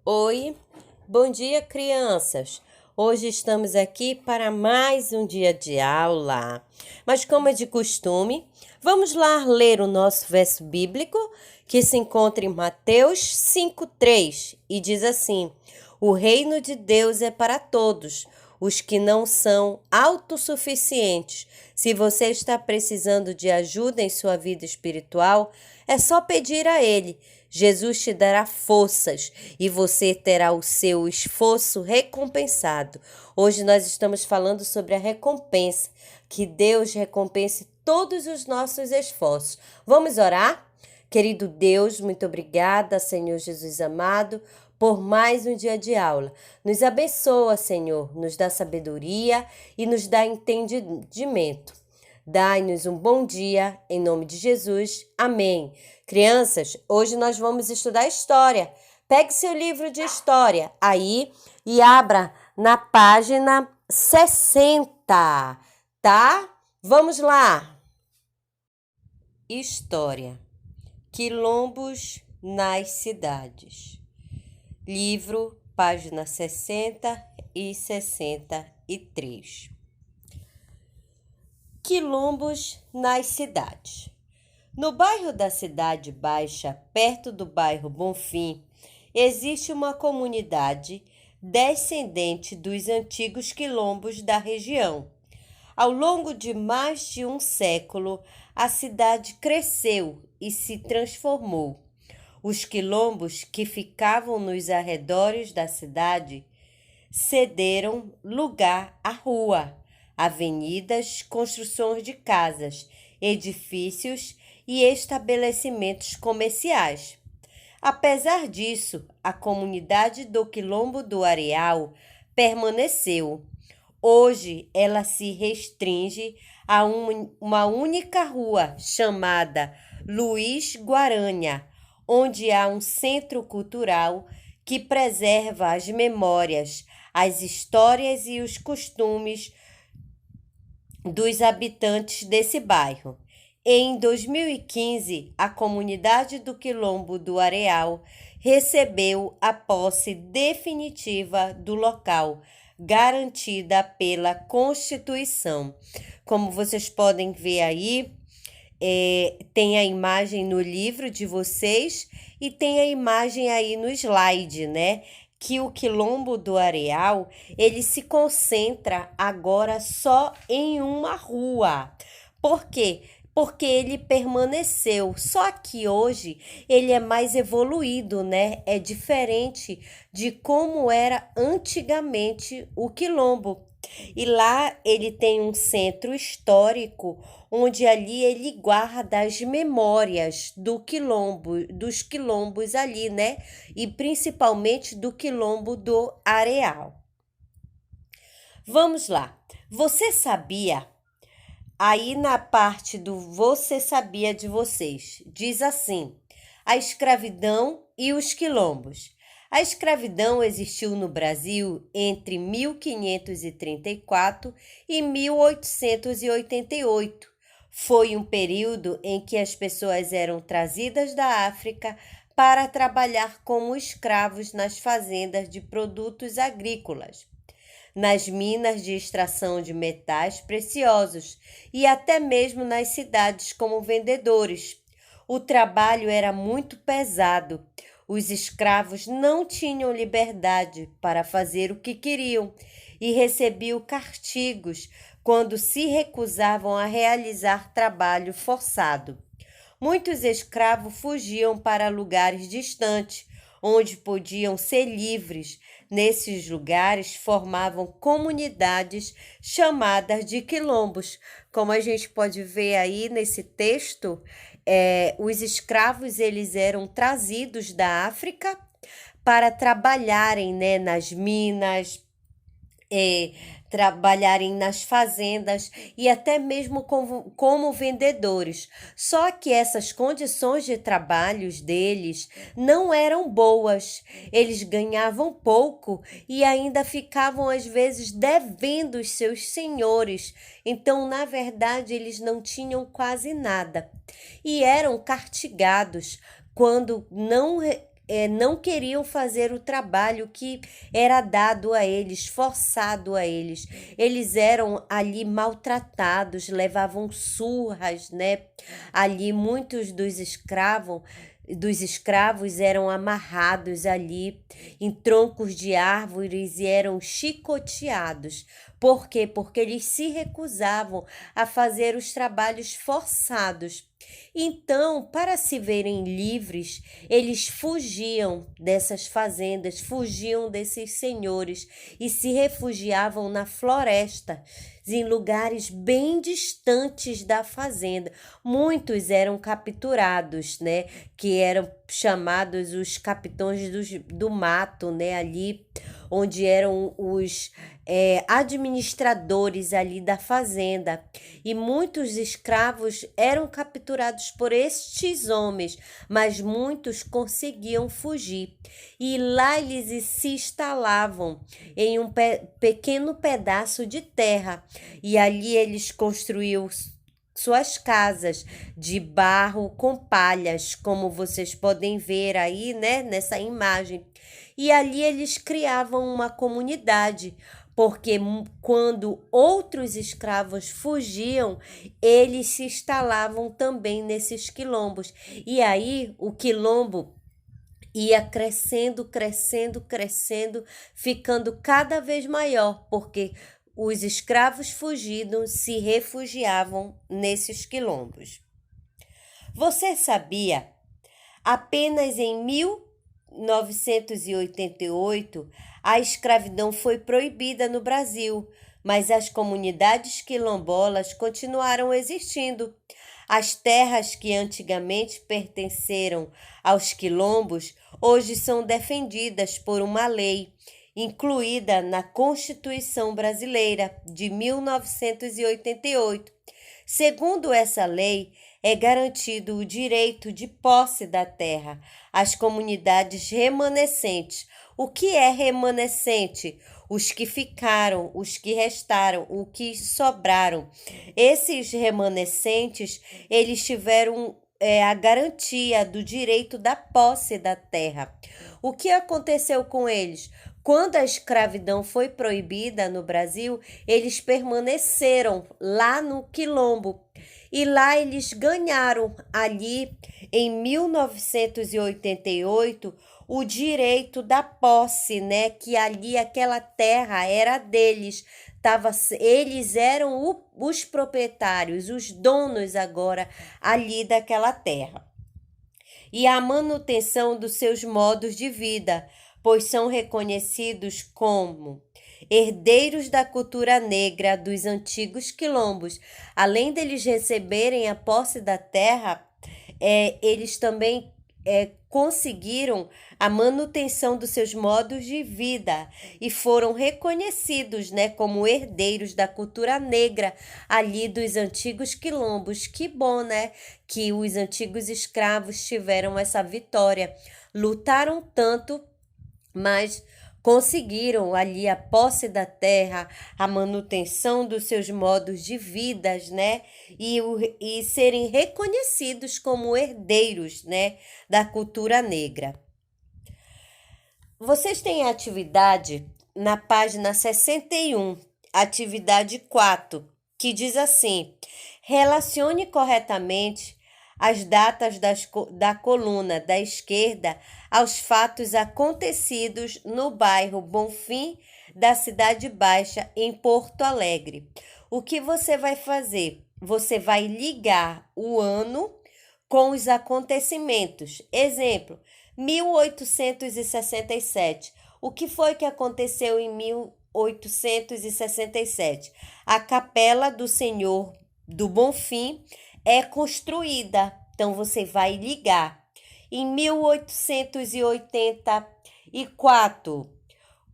Oi, bom dia, crianças! Hoje estamos aqui para mais um dia de aula. Mas, como é de costume, vamos lá ler o nosso verso bíblico que se encontra em Mateus 5:3 e diz assim: O reino de Deus é para todos, os que não são autossuficientes. Se você está precisando de ajuda em sua vida espiritual, é só pedir a Ele. Jesus te dará forças e você terá o seu esforço recompensado. Hoje nós estamos falando sobre a recompensa, que Deus recompense todos os nossos esforços. Vamos orar? Querido Deus, muito obrigada, Senhor Jesus amado, por mais um dia de aula. Nos abençoa, Senhor, nos dá sabedoria e nos dá entendimento. Dai-nos um bom dia, em nome de Jesus. Amém. Crianças, hoje nós vamos estudar história. Pegue seu livro de história aí e abra na página 60, tá? Vamos lá. História. Quilombos nas cidades. Livro, página 60 e 63. Quilombos nas cidades. No bairro da Cidade Baixa, perto do bairro Bonfim, existe uma comunidade descendente dos antigos quilombos da região. Ao longo de mais de um século, a cidade cresceu e se transformou. Os quilombos que ficavam nos arredores da cidade cederam lugar à rua, avenidas, construções de casas, edifícios e estabelecimentos comerciais. Apesar disso, a comunidade do Quilombo do Areal permaneceu. Hoje, ela se restringe a uma única rua chamada Luiz Guaranha, onde há um centro cultural que preserva as memórias, as histórias e os costumes dos habitantes desse bairro. Em 2015, a comunidade do Quilombo do Areal recebeu a posse definitiva do local, garantida pela Constituição. Como vocês podem ver aí, tem a imagem no livro de vocês e tem a imagem aí no slide, né? Que o Quilombo do Areal, ele se concentra agora só em uma rua. Por quê? Porque ele permaneceu, só que hoje ele é mais evoluído, né? É diferente de como era antigamente o Quilombo. E lá ele tem um centro histórico, onde ali ele guarda as memórias do quilombo, dos quilombos ali, né? E principalmente do Quilombo do Areal. Vamos lá. Você sabia? Aí na parte do Você Sabia de Vocês, diz assim: a escravidão e os quilombos. A escravidão existiu no Brasil entre 1534 e 1888. Foi um período em que as pessoas eram trazidas da África para trabalhar como escravos nas fazendas de produtos agrícolas, nas minas de extração de metais preciosos e até mesmo nas cidades como vendedores. O trabalho era muito pesado. Os escravos não tinham liberdade para fazer o que queriam e recebiam castigos quando se recusavam a realizar trabalho forçado. Muitos escravos fugiam para lugares distantes, onde podiam ser livres. Nesses lugares formavam comunidades chamadas de quilombos. Como a gente pode ver aí nesse texto, os escravos eles eram trazidos da África para trabalharem, né, nas minas, trabalharem nas fazendas e até mesmo como vendedores. Só que essas condições de trabalho deles não eram boas. Eles ganhavam pouco e ainda ficavam às vezes devendo os seus senhores. Então, na verdade, eles não tinham quase nada e eram castigados quando não não queriam fazer o trabalho que era dado a eles, forçado a eles. Eles eram ali maltratados, levavam surras, né? Ali muitos dos escravos eram amarrados ali em troncos de árvores e eram chicoteados. Por quê? Porque eles se recusavam a fazer os trabalhos forçados. Então, para se verem livres, eles fugiam dessas fazendas, fugiam desses senhores e se refugiavam na floresta, em lugares bem distantes da fazenda. Muitos eram capturados, né? Que eram chamados os capitães do mato, né? Ali onde eram os administradores ali da fazenda. E muitos escravos eram capturados por estes homens, mas muitos conseguiam fugir. E lá eles se instalavam em um pequeno pedaço de terra. E ali eles construíam suas casas de barro com palhas, como vocês podem ver aí, né, nessa imagem. E ali eles criavam uma comunidade, porque quando outros escravos fugiam, eles se instalavam também nesses quilombos. E aí o quilombo ia crescendo, crescendo, crescendo, ficando cada vez maior, porque os escravos fugidos se refugiavam nesses quilombos. Você sabia? Apenas em 1988, a escravidão foi proibida no Brasil, mas as comunidades quilombolas continuaram existindo. As terras que antigamente pertenceram aos quilombos hoje são defendidas por uma lei incluída na Constituição Brasileira de 1988. Segundo essa lei, é garantido o direito de posse da terra às comunidades remanescentes. O que é remanescente? Os que ficaram, os que restaram, o que sobraram. Esses remanescentes, eles tiveram a garantia do direito da posse da terra. O que aconteceu com eles? Quando a escravidão foi proibida no Brasil, eles permaneceram lá no quilombo. E lá eles ganharam, ali em 1988, o direito da posse, né? Que ali aquela terra era deles. Eles eram os proprietários, os donos agora ali daquela terra. E a manutenção dos seus modos de vida, pois são reconhecidos como herdeiros da cultura negra dos antigos quilombos. Além deles receberem a posse da terra, eles também conseguiram a manutenção dos seus modos de vida e foram reconhecidos, né, como herdeiros da cultura negra ali dos antigos quilombos. Que bom, né, que os antigos escravos tiveram essa vitória. Lutaram tanto, mas conseguiram ali a posse da terra, a manutenção dos seus modos de vida, né? E serem reconhecidos como herdeiros, né, da cultura negra. Vocês têm a atividade na página 61, atividade 4, que diz assim: relacione corretamente as datas da coluna da esquerda aos fatos acontecidos no bairro Bonfim da Cidade Baixa, em Porto Alegre. O que você vai fazer? Você vai ligar o ano com os acontecimentos. Exemplo, 1867. O que foi que aconteceu em 1867? A Capela do Senhor do Bonfim é construída. Então, você vai ligar. Em 1884,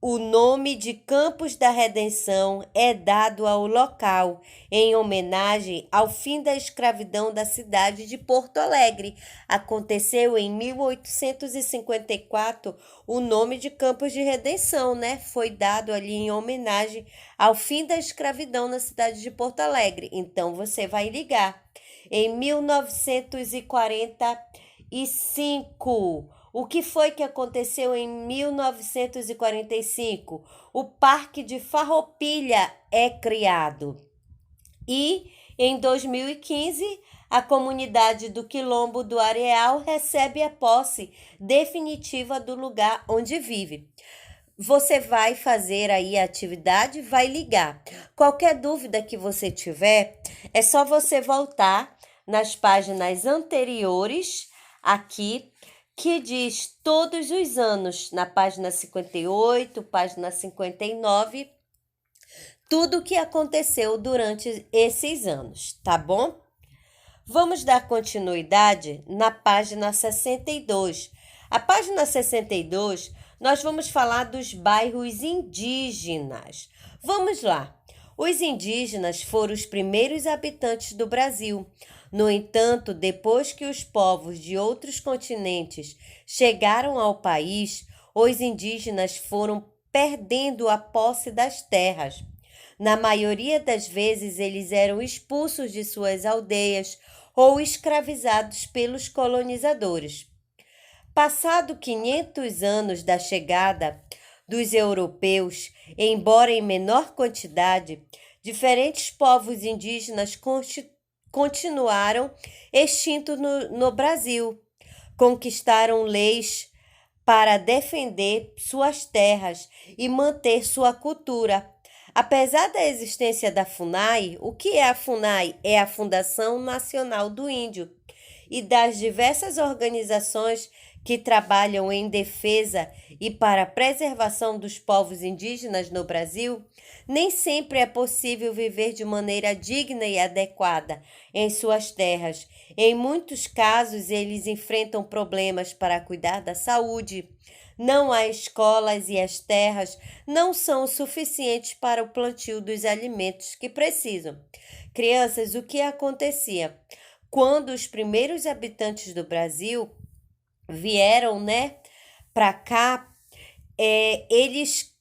o nome de Campos da Redenção é dado ao local, em homenagem ao fim da escravidão da cidade de Porto Alegre. Aconteceu em 1854, o nome de Campos de Redenção, né? Foi dado ali em homenagem ao fim da escravidão na cidade de Porto Alegre. Então, você vai ligar. Em 1945, O que foi que aconteceu em 1945? O Parque de Farroupilha é criado. E em 2015, a comunidade do Quilombo do Areal recebe a posse definitiva do lugar onde vive. Você vai fazer aí a atividade, vai ligar. Qualquer dúvida que você tiver, é só você voltar nas páginas anteriores aqui, que diz todos os anos, na página 58, página 59, tudo o que aconteceu durante esses anos, tá bom? Vamos dar continuidade na página 62. A página 62, nós vamos falar dos bairros indígenas. Vamos lá. Os indígenas foram os primeiros habitantes do Brasil. No entanto, depois que os povos de outros continentes chegaram ao país, os indígenas foram perdendo a posse das terras. Na maioria das vezes, eles eram expulsos de suas aldeias ou escravizados pelos colonizadores. Passado 500 anos da chegada dos europeus, embora em menor quantidade, diferentes povos indígenas continuaram extintos no Brasil. Conquistaram leis para defender suas terras e manter sua cultura. Apesar da existência da FUNAI, o que é a FUNAI? É a Fundação Nacional do Índio, e das diversas organizações que trabalham em defesa e para a preservação dos povos indígenas no Brasil, nem sempre é possível viver de maneira digna e adequada em suas terras. Em muitos casos, eles enfrentam problemas para cuidar da saúde. Não há escolas e as terras não são o suficiente para o plantio dos alimentos que precisam. Crianças, o que acontecia? Quando os primeiros habitantes do Brasil vieram, para cá, eles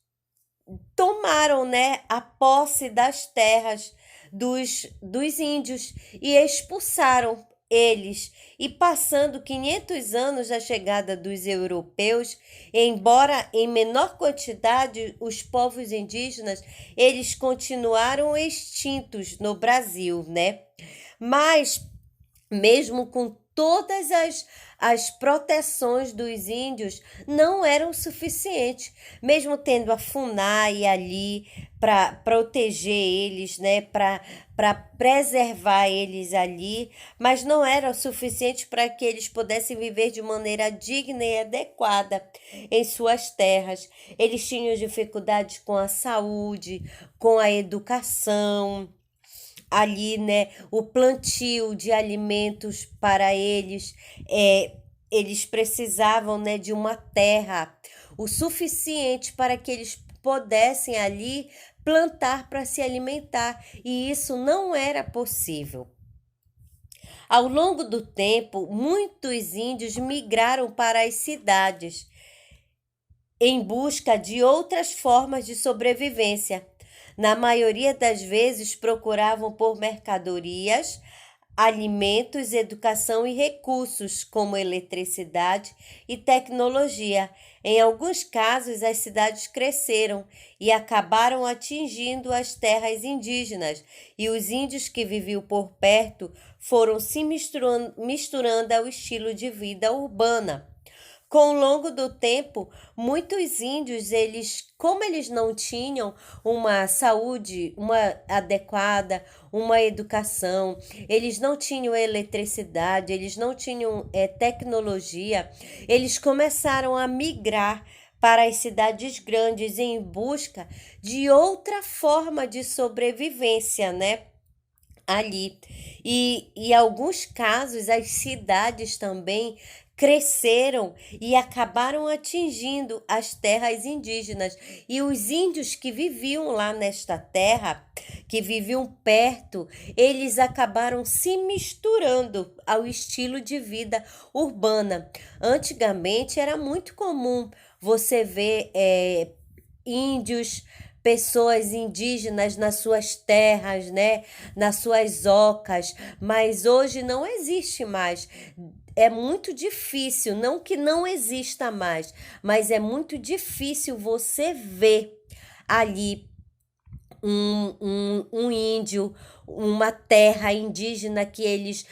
tomaram, a posse das terras dos índios e expulsaram eles. E passando 500 anos da chegada dos europeus, embora em menor quantidade, os povos indígenas, eles continuaram extintos no Brasil, Mas, mesmo com todas as proteções dos índios, não eram suficientes, mesmo tendo a FUNAI ali para proteger eles, para preservar eles ali, mas não era o suficiente para que eles pudessem viver de maneira digna e adequada em suas terras. Eles tinham dificuldades com a saúde, com a educação, ali, o plantio de alimentos para eles, eles precisavam, de uma terra o suficiente para que eles pudessem ali plantar para se alimentar, e isso não era possível. Ao longo do tempo, muitos índios migraram para as cidades em busca de outras formas de sobrevivência. Na maioria das vezes, procuravam por mercadorias, alimentos, educação e recursos, como eletricidade e tecnologia. Em alguns casos, as cidades cresceram e acabaram atingindo as terras indígenas, e os índios que viviam por perto foram se misturando ao estilo de vida urbana. Com o longo do tempo, muitos índios, como eles não tinham uma saúde adequada, uma educação, eles não tinham eletricidade, eles não tinham tecnologia, eles começaram a migrar para as cidades grandes em busca de outra forma de sobrevivência, ali. E em alguns casos, as cidades também cresceram e acabaram atingindo as terras indígenas. E os índios que viviam lá nesta terra, que viviam perto, eles acabaram se misturando ao estilo de vida urbana. Antigamente era muito comum você ver índios, pessoas indígenas nas suas terras, nas suas ocas, mas hoje não existe mais. é muito difícil, não que não exista mais, mas é muito difícil você ver ali um índio, uma terra indígena que eles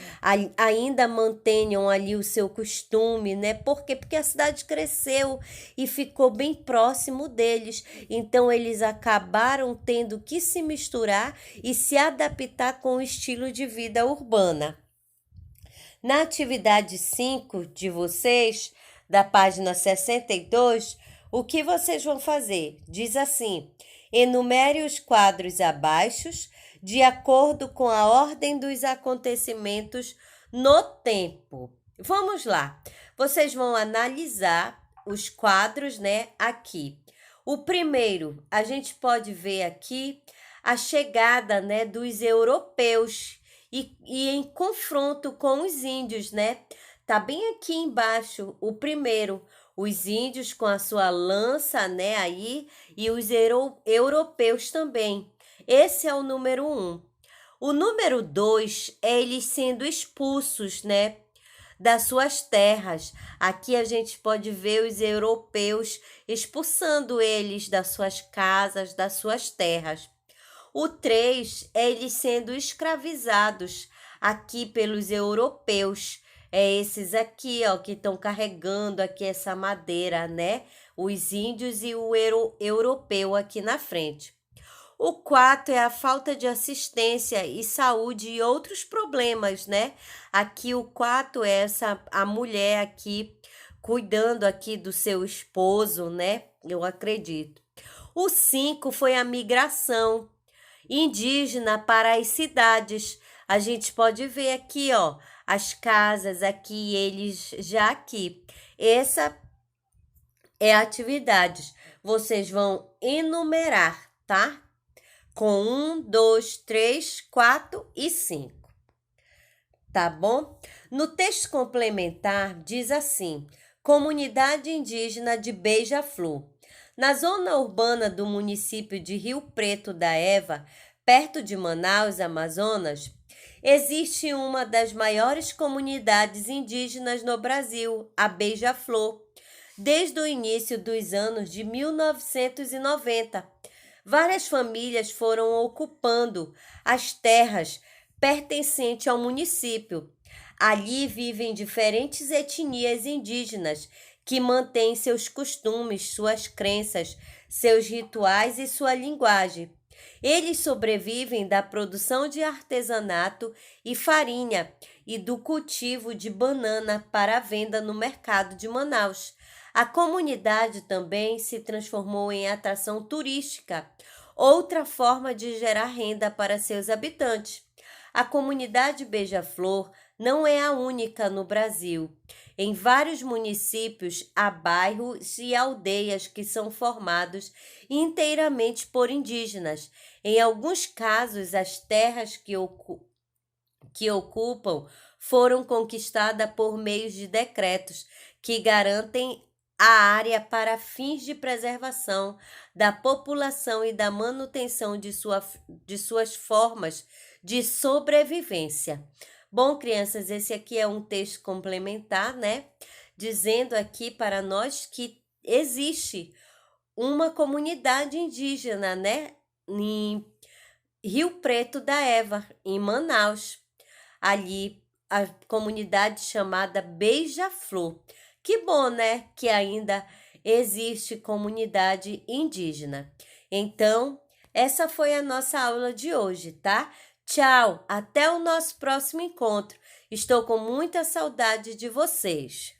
ainda mantenham ali o seu costume, né? Por quê? Porque a cidade cresceu e ficou bem próximo deles. Então eles acabaram tendo que se misturar e se adaptar com o estilo de vida urbana. Na atividade 5 de vocês, da página 62, o que vocês vão fazer? Diz assim: enumere os quadros abaixo de acordo com a ordem dos acontecimentos no tempo. Vamos lá. Vocês vão analisar os quadros, né, aqui. O primeiro, a gente pode ver aqui a chegada, né, dos europeus e em confronto com os índios, né? Tá bem aqui embaixo o primeiro, os índios com a sua lança, né, aí, e os europeus também. Esse é o número 1. O número 2 é eles sendo expulsos, né, das suas terras. Aqui a gente pode ver os europeus expulsando eles das suas casas, das suas terras. O 3 é eles sendo escravizados aqui pelos europeus. É esses aqui, ó, que estão carregando aqui essa madeira, né? Os índios e o europeu aqui na frente. O 4 é a falta de assistência e saúde e outros problemas, né? Aqui o 4 é a mulher aqui cuidando aqui do seu esposo, né? Eu acredito. O 5 foi a migração indígena para as cidades. A gente pode ver aqui, ó, as casas aqui, eles já aqui. Essa é a atividade. Vocês vão enumerar, tá? Com 1, 2, 3, 4 e 5. Tá bom? No texto complementar diz assim: Comunidade indígena de Beija-Flor. Na zona urbana do município de Rio Preto da Eva, perto de Manaus, Amazonas, existe uma das maiores comunidades indígenas no Brasil, a Beija-Flor, desde o início dos anos de 1990. Várias famílias foram ocupando as terras pertencentes ao município. Ali vivem diferentes etnias indígenas que mantêm seus costumes, suas crenças, seus rituais e sua linguagem. Eles sobrevivem da produção de artesanato e farinha e do cultivo de banana para a venda no mercado de Manaus. A comunidade também se transformou em atração turística, outra forma de gerar renda para seus habitantes. A comunidade Beija-Flor não é a única no Brasil. Em vários municípios há bairros e aldeias que são formados inteiramente por indígenas. Em alguns casos, as terras que ocupam foram conquistadas por meio de decretos que garantem a área para fins de preservação da população e da manutenção de suas formas de sobrevivência. Bom, crianças, esse aqui é um texto complementar, né? Dizendo aqui para nós que existe uma comunidade indígena, né? Em Rio Preto da Eva, em Manaus. Ali, a comunidade chamada Beija-Flor. Que bom, né? Que ainda existe comunidade indígena. Então, essa foi a nossa aula de hoje, tá? Tchau, até o nosso próximo encontro. Estou com muita saudade de vocês.